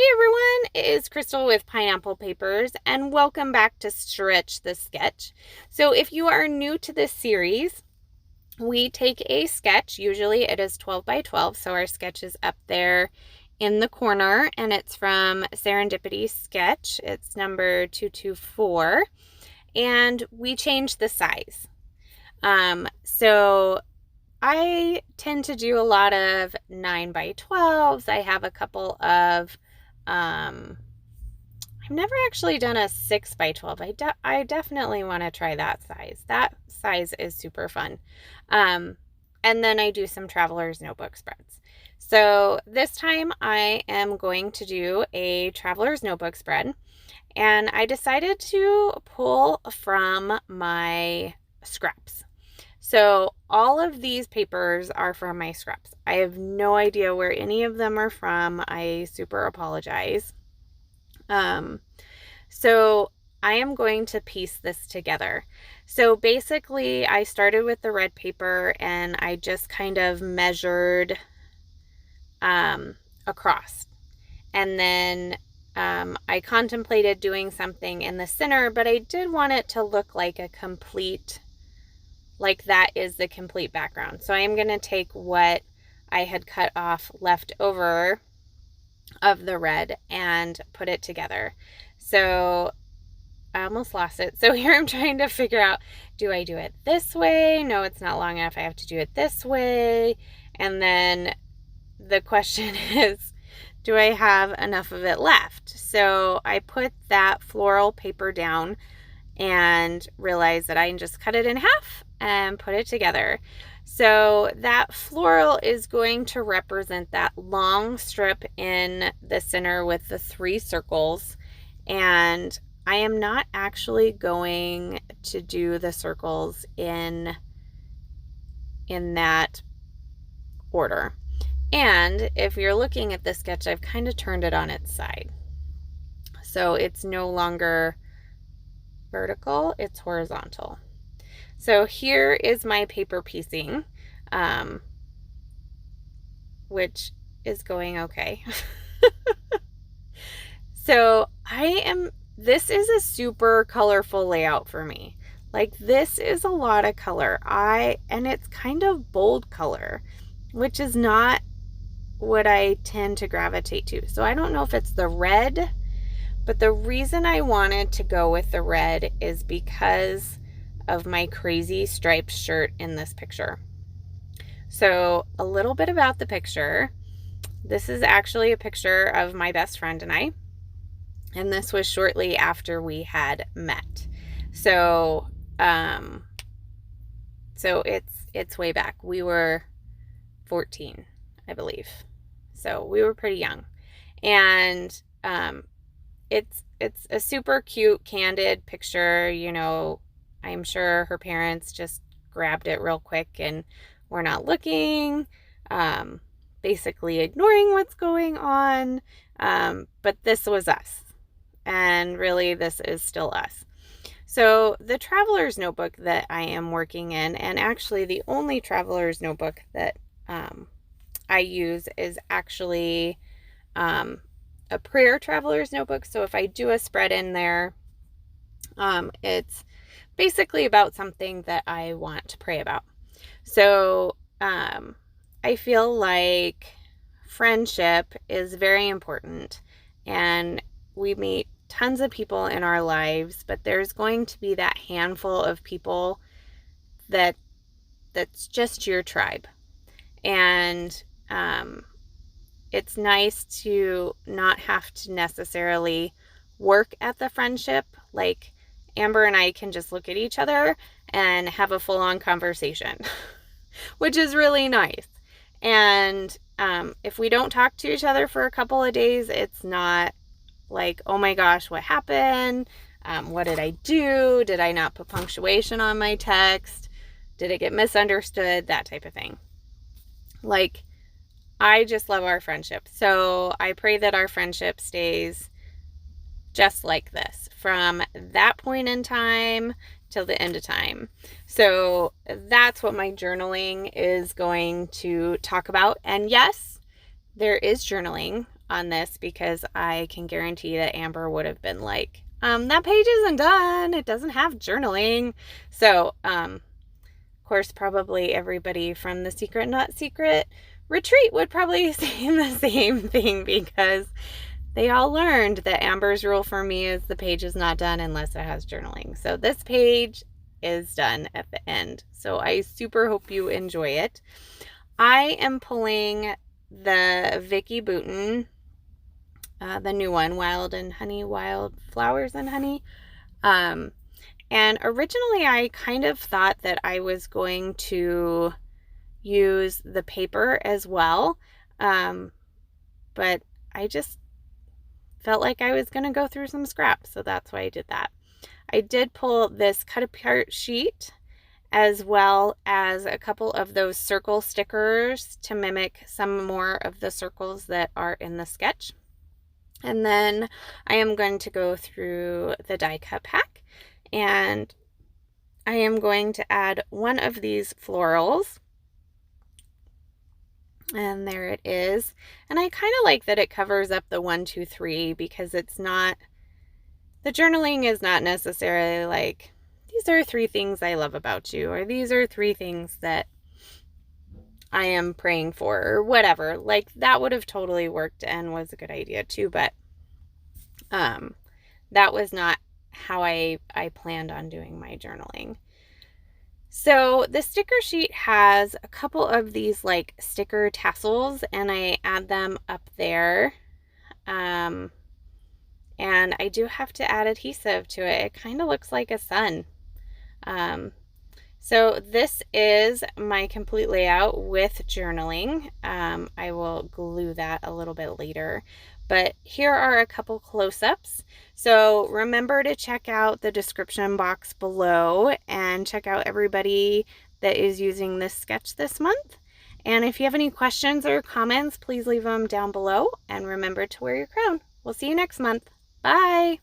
Hey everyone, it is Crystal with Pineapple Papers, and welcome back to Stretch the Sketch. So if you are new to this series, we take a sketch. Usually it is 12 by 12, so our sketch is up there in the corner, and it's from Serendipity Sketch. It's number 224, and we change the size. So I tend to do a lot of 9 by 12s. I have a couple of I've never actually done a 6 by 12. I definitely want to try that size. That size is super fun. And then I do some Traveler's Notebook spreads. So this time I am going to do a Traveler's Notebook spread, and I decided to pull from my scraps. So all of these papers are from my scraps. I have no idea where any of them are from. I super apologize. So I am going to piece this together. So basically I started with the red paper and I just kind of measured across. And then I contemplated doing something in the center, but I did want it to look like a complete, like that is the complete background. So I am going to take what I had cut off left over of the red and put it together. So I almost lost it. So here I'm trying to figure out, do I do it this way? No, it's not long enough. I have to do it this way. And then the question is, do I have enough of it left? So I put that floral paper down and realized that I can just cut it in half and put it together. So that floral is going to represent that long strip in the center with the 3 circles. And I am not actually going to do the circles in that order. And if you're looking at the sketch, I've kind of turned it on its side. So it's no longer vertical, it's horizontal. So here is my paper piecing, which is going okay. So this is a super colorful layout for me. Like, this is a lot of color. And it's kind of bold color, which is not what I tend to gravitate to. So I don't know if it's the red, but the reason I wanted to go with the red is because of my crazy striped shirt in this picture. So a little bit about the picture. This is actually a picture of my best friend and I, and this was shortly after we had met. So it's way back. We were 14, I believe. So we were pretty young. And it's a super cute, candid picture. You know, I'm sure her parents just grabbed it real quick and were not looking, basically ignoring what's going on. But this was us. And really, this is still us. So the Traveler's Notebook that I am working in, and actually the only Traveler's Notebook that I use, is actually a prayer Traveler's Notebook. So if I do a spread in there, it's basically about something that I want to pray about. So I feel like friendship is very important, and we meet tons of people in our lives, but there's going to be that handful of people that's just your tribe. And it's nice to not have to necessarily work at the friendship. Like, Amber and I can just look at each other and have a full-on conversation, which is really nice. And if we don't talk to each other for a couple of days, it's not like, oh my gosh, what happened? What did I do? Did I not put punctuation on my text? Did it get misunderstood? That type of thing. Like, I just love our friendship. So I pray that our friendship stays just like this from that point in time till the end of time. So that's what my journaling is going to talk about. And yes, there is journaling. on this because I can guarantee that Amber would have been like, that page isn't done. It doesn't have journaling. So, of course, probably everybody from the Secret Not Secret retreat would probably say the same thing because they all learned that Amber's rule for me is the page is not done unless it has journaling. So this page is done at the end. So I super hope you enjoy it. I am pulling the Vicki Boutin, the new one, Wild and Honey, Wild Flowers and Honey. And originally I kind of thought that I was going to use the paper as well. But I just felt like I was going to go through some scraps. So that's why I did that. I did pull this cut apart sheet as well as a couple of those circle stickers to mimic some more of the circles that are in the sketch. And then I am going to go through the die cut pack and I am going to add one of these florals. And there it is. And I kind of like that it covers up the 1, 2, 3 because it's not, the journaling is not necessarily like, these are 3 things I love about you, or these are 3 things that I am praying for, or whatever. Like that would have totally worked and was a good idea too, but that was not how I planned on doing my journaling. So the sticker sheet has a couple of these like sticker tassels and I add them up there. And I do have to add adhesive to it. It kind of looks like a sun. So this is my complete layout with journaling. I will glue that a little bit later. But here are a couple close-ups. So remember to check out the description box below and check out everybody that is using this sketch this month. And if you have any questions or comments, please leave them down below. And remember to wear your crown. We'll see you next month. Bye.